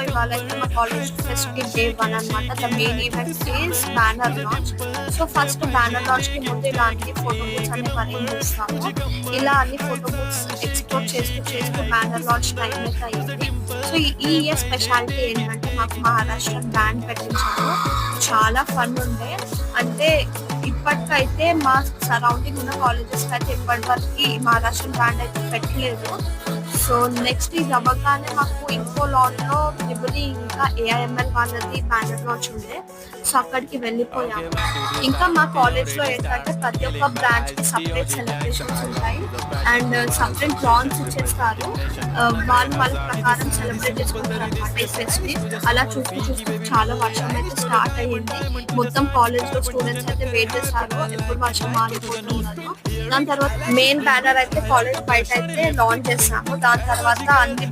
ఇవాళ అయితే మా కాలేజ్ ఫెస్ట్ కి డే 1 అన్నమాట. The main event is banner launch. So first banner launch కి ముందు ఇలాంటి ఫోటో బూత్స్ అన్ని అరేంజ్ చేస్తాము. ఇలా అన్ని ఫోటో బూత్స్ ఎక్స్ప్లోర్ చేస్తూ చేస్తూ బ్యానర్ లాంచ్ టైం అయితే అయింది. సో ఈ ఇయర్ స్పెషాలిటీ ఏంటంటే మాకు మహారాష్ట్ర బ్యాండ్ పెట్టించారు. చాలా ఫన్ ఉండే. అంటే ఇప్పటికైతే మా సరౌండింగ్ ఉన్న కాలేజెస్ అయితే ఇప్పటి వరకు మహారాష్ట్ర బ్యాండ్ అయితే పెట్టలేదు. సో నెక్స్ట్ ఇది అవ్వగానే మాకు ఇంకో లాన్లో త్రిబులి ఇంకా ఏఐఎంఎల్ వాళ్ళది బ్యానర్ లాంచ్ ఉండే. సో అక్కడికి వెళ్ళిపోయాము. ఇంకా మా కాలేజ్లో ఏంటంటే ప్రతి ఒక్క బ్రాంచ్ కి సపరేట్ సెలబ్రేషన్స్ ఉంటాయి అండ్ సపరేట్ లాన్స్ ఇచ్చేస్తారు. వాళ్ళు వాళ్ళ ప్రకారం సెలబ్రేట్ చేసుకుంటారు అనమాట ఈ ఫెస్ట్ ని. అలా చూస్తూ చూస్తూ చాలా వర్షం అయితే స్టార్ట్ అయ్యింది. మొత్తం కాలేజ్ లో స్టూడెంట్స్ అయితే వెయిట్ చేస్తారు ఎప్పుడు వర్షం మారిపోతున్నారు. దాని తర్వాత మెయిన్ బ్యానర్ అయితే కాలేజ్ బయట అయితే లాంచ్ చేస్తాము. దాని తర్వాత అన్ని